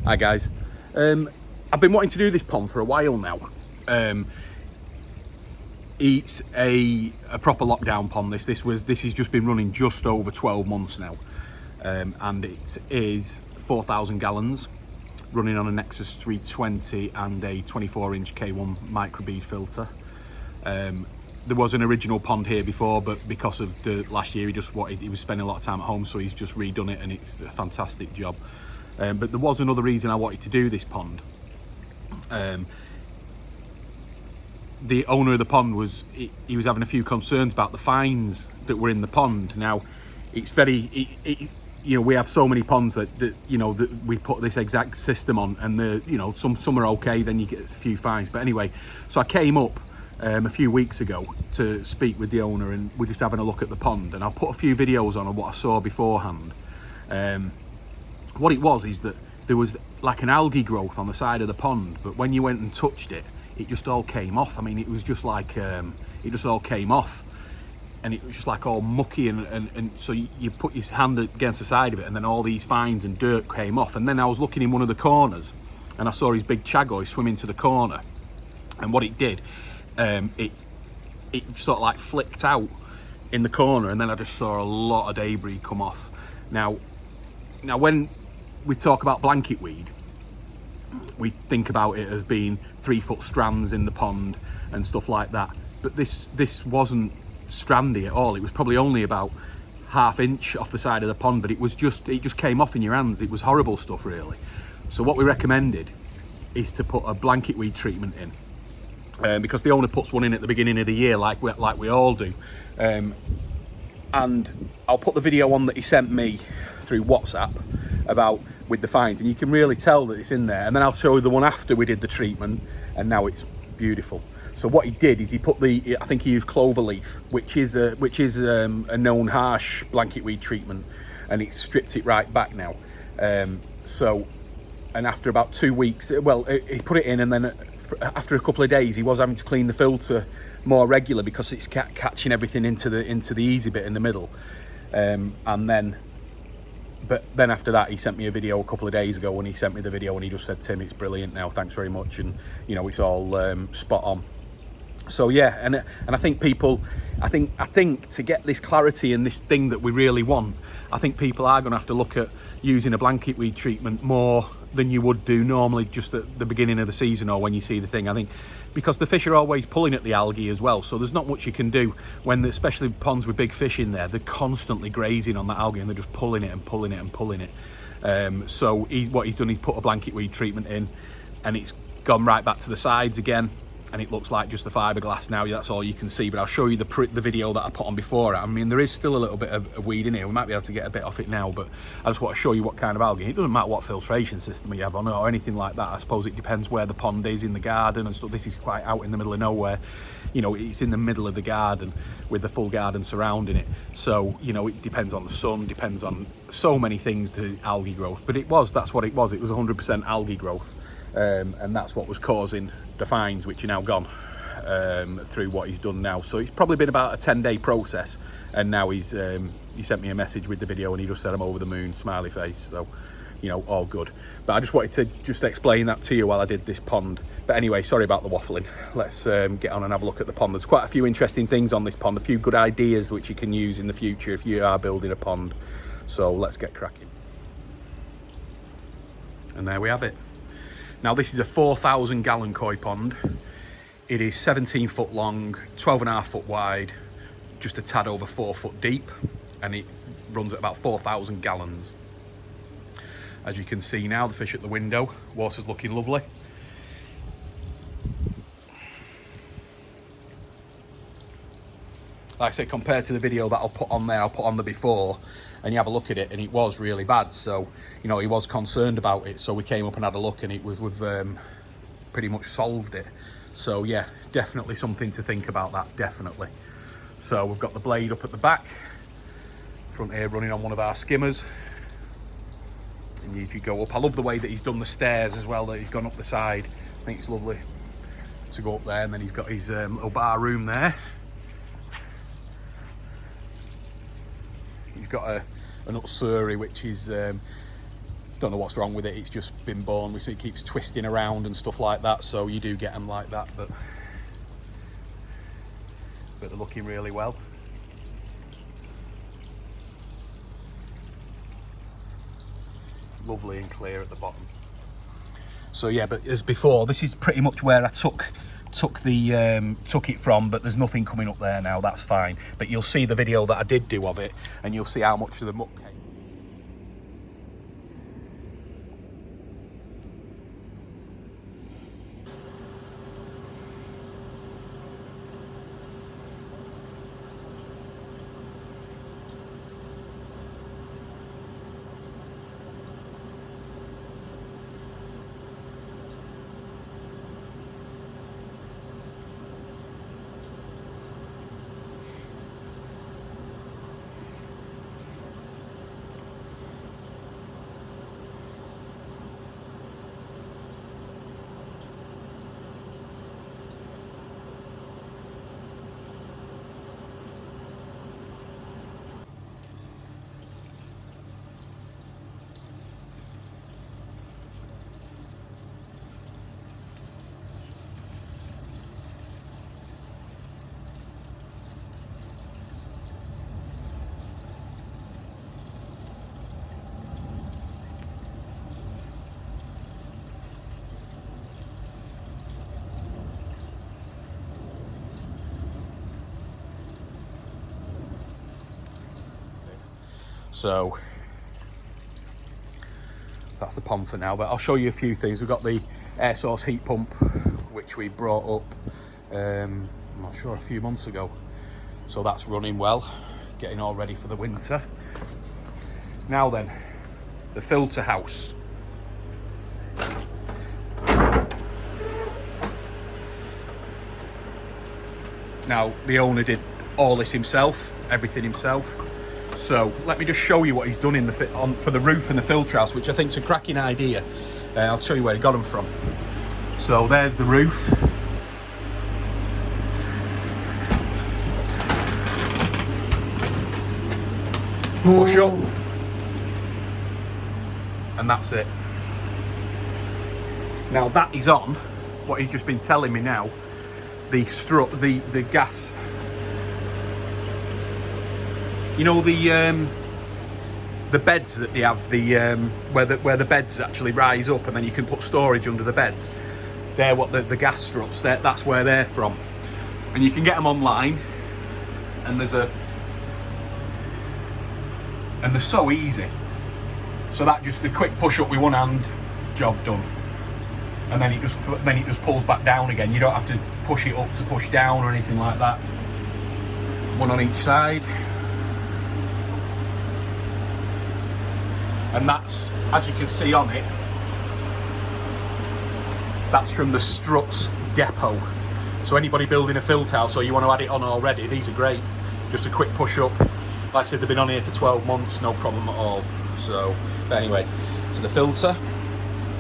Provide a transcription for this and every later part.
Hi guys. I've been wanting to do this pond for a while now. It's a proper lockdown pond. This has just been running just over 12 months now, and it is 4,000 gallons, running on a Nexus 320 and a 24-inch K1 microbead filter. There was an original pond here before, but because of the last year, he was spending a lot of time at home, so he's just redone it, and it's a fantastic job. But there was another reason I wanted to do this pond. The owner of the pond he was having a few concerns about the fines that were in the pond. Now, it's very, we have so many ponds that we put this exact system on, and some are okay, then you get a few fines. But anyway, so I came up a few weeks ago to speak with the owner, and we're just having a look at the pond, and I'll put a few videos on of what I saw beforehand. What it was is that there was like an algae growth on the side of the pond, but when you went and touched it, it just all came off. I mean, it was just like, it just all came off, and it was just like all mucky, and so you put your hand against the side of it, and then all these fines and dirt came off. And then I was looking in one of the corners, and I saw his big chagoi swim into the corner, and what it did, it sort of like flicked out in the corner, and then I just saw a lot of debris come off. Now when we talk about blanket weed, we think about it as being 3-foot strands in the pond and stuff like that, but this wasn't strandy at all. It was probably only about ½ inch off the side of the pond, but it just came off in your hands. It was horrible stuff, really. So what we recommended is to put a blanket weed treatment in, because the owner puts one in at the beginning of the year, like we all do. And I'll put the video on that he sent me through WhatsApp about with the fines, and you can really tell that it's in there. And then I'll show you the one after we did the treatment, and now it's beautiful. So what he did is he put I think he used clover leaf, which is a known harsh blanket weed treatment, and it stripped it right back now. And after about 2 weeks, well, he put it in, and then after a couple of days, he was having to clean the filter more regular because it's catching everything into the easy bit in the middle. But then after that, he sent me a video a couple of days ago, and he sent me the video, and he just said, "Tim, it's brilliant now, thanks very much," and it's all spot on. So yeah, and I think people, I think to get this clarity and this thing that we really want, I think people are going to have to look at using a blanket weed treatment more than you would do normally just at the beginning of the season or when you see the thing. I think because the fish are always pulling at the algae as well, so there's not much you can do when, especially ponds with big fish in there, they're constantly grazing on that algae, and they're just pulling it and pulling it and pulling it. So what he's done is put a blanket weed treatment in, and it's gone right back to the sides again, and it looks like just the fiberglass now. That's all you can see, but I'll show you the video that I put on before. I mean, there is still a little bit of weed in here. We might be able to get a bit off it now, but I just want to show you what kind of algae. It doesn't matter what filtration system you have on it or anything like that. I suppose it depends where the pond is in the garden and stuff. This is quite out in the middle of nowhere. It's in the middle of the garden with the full garden surrounding it. So, it depends on the sun, depends on so many things to algae growth. But that's what it was. It was 100% algae growth. And that's what was causing the fines, which are now gone through what he's done now. So it's probably been about a 10-day process, and now he sent me a message with the video, and he just said, "I'm over the moon," smiley face. So all good. But I just wanted to just explain that to you while I did this pond. But anyway, sorry about the waffling. Let's get on and have a look at the pond. There's quite a few interesting things on this pond, a few good ideas which you can use in the future if you are building a pond. So let's get cracking. And there we have it. Now, this is a 4,000 gallon koi pond. It is 17 foot long, 12.5 foot wide, just a tad over 4 foot deep, and it runs at about 4,000 gallons. As you can see now, the fish at the window, water's looking lovely. Like I say, compared to the video that I'll put on there, I'll put on the before, and you have a look at it, and it was really bad. So, he was concerned about it. So we came up and had a look, and we've pretty much solved it. So yeah, definitely something to think about, that, definitely. So we've got the blade up at the back, front here running on one of our skimmers. And if you go up, I love the way that he's done the stairs as well, that he's gone up the side. I think it's lovely to go up there, and then he's got his little bar room there. He's got an utsuri, which is the Don't know what's wrong with it, it's just been born. We see it keeps twisting around and stuff like that, so you do get them like that, but they're looking really well. Lovely and clear at the bottom. So yeah, but as before, this is pretty much where I took it from, but there's nothing coming up there now. That's fine. But you'll see the video that I did do of it, and you'll see how much of the muck came. So that's the pond for now, but I'll show you a few things. We've got the air source heat pump, which we brought up, I'm not sure, a few months ago. So that's running well, getting all ready for the winter. Now then, the filter house. Now, the owner did all this himself, everything himself. So let me just show you what he's done in for the roof and the filter house, which I think is a cracking idea. I'll show you where he got them from. So there's the roof. Push up, and that's it. Now that is on what he's just been telling me now. The strut, the gas. You know the beds that they have, where the beds actually rise up, and then you can put storage under the beds. They're what the gas struts. That's where they're from, and you can get them online. And they're so easy. So that just a quick push up with one hand, job done. And then it just pulls back down again. You don't have to push it up to push down or anything like that. One on each side. And that's, as you can see on it, that's from the Struts depot. So anybody building a filter house or you want to add it on already, these are great. Just a quick push up. Like I said, they've been on here for 12 months, no problem at all. So, but anyway, to the filter,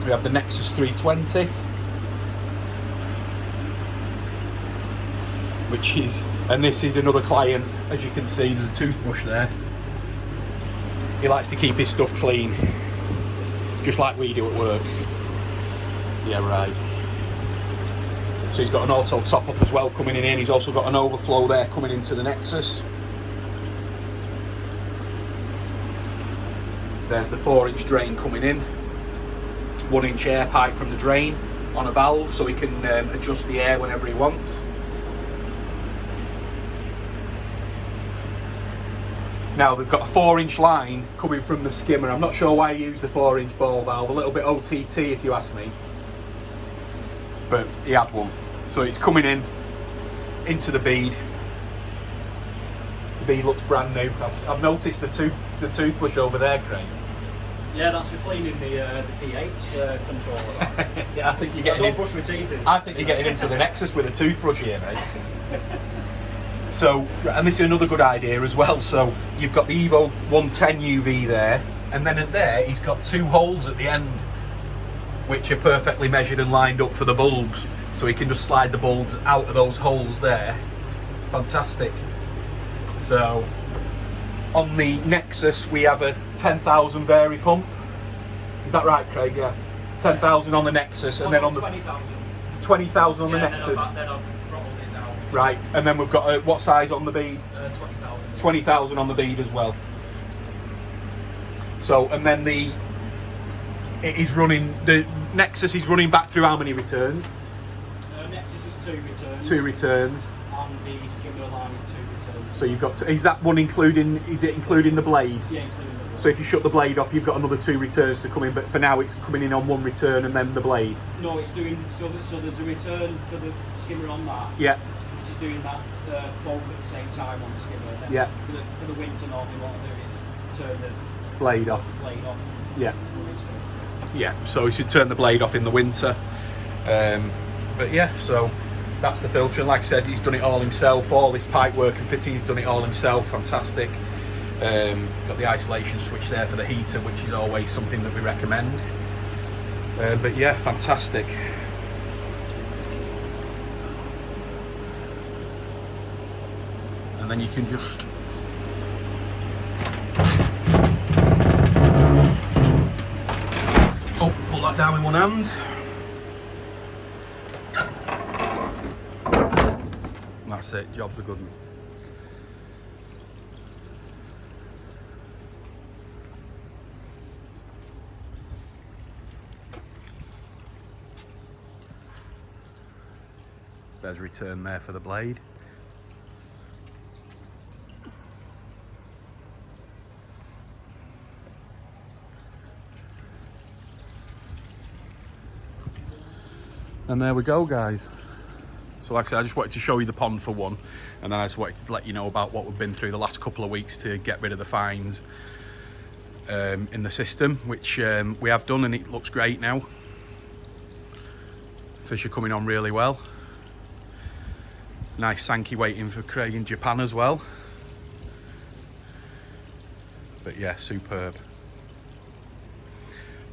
we have the Nexus 320, which is, and this is another client, as you can see, there's a toothbrush there. He likes to keep his stuff clean, just like we do at work. Yeah, right. So he's got an auto top up as well coming in. He's also got an overflow there coming into the Nexus. There's the 4-inch drain coming in. 1-inch air pipe from the drain on a valve, so he can adjust the air whenever he wants. Now they've got a 4-inch line coming from the skimmer. I'm not sure why he used the 4-inch ball valve, a little bit OTT if you ask me. But he had one. So it's coming in into the bead. The bead looks brand new. I've noticed the toothbrush over there, Craig. Yeah, that's for cleaning the pH controller. Yeah, I think you're getting. I don't brush my teeth in. I think you're getting into the Nexus with a toothbrush here, mate. So, and this is another good idea as well. So you've got the Evo 110 UV there, and then at there he's got 2 holes at the end, which are perfectly measured and lined up for the bulbs. So he can just slide the bulbs out of those holes there. Fantastic. So on the Nexus we have a 10,000 vari pump. Is that right, Craig? Yeah. 10,000 on the Nexus, and then on the 20,000. 20,000 on the Yeah, Nexus. then I've throttled it now. Right, and then we've got what size on the bead? 20,000. 20,000 on the bead as well. So, and then the Nexus is running back through how many returns? Nexus is 2 returns. 2 returns. And the Skimmer line is 2 returns. So you've got is that one including the blade? Yeah, including the blade. So if you shut the blade off, you've got another 2 returns to come in, but for now it's coming in on 1 return and then the blade. No, it's doing so there's a return for the Skimmer on that. Yeah. Which is doing that both at the same time on the Skimmer. Then Yeah. For the winter, normally what I do is turn the Blade off. Yeah. Yeah, so we should turn the blade off in the winter. But yeah, so that's the filter. And like I said, he's done it all himself. All this pipe work and fitting, he's done it all himself. Fantastic. Got the isolation switch there for the heater, which is always something that we recommend. But yeah, fantastic. And then you can just pull that down with one hand. That's it, job's a good one. There's a return there for the blade. And there we go, guys. So like I said, I just wanted to show you the pond for one, and then I just wanted to let you know about what we've been through the last couple of weeks to get rid of the fines in the system, which we have done, and it looks great now. Fish are coming on really well. Nice Sankey waiting for Craig in Japan as well. But yeah, superb.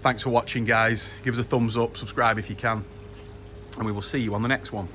Thanks for watching, guys. Give us a thumbs up, subscribe if you can, and we will see you on the next one.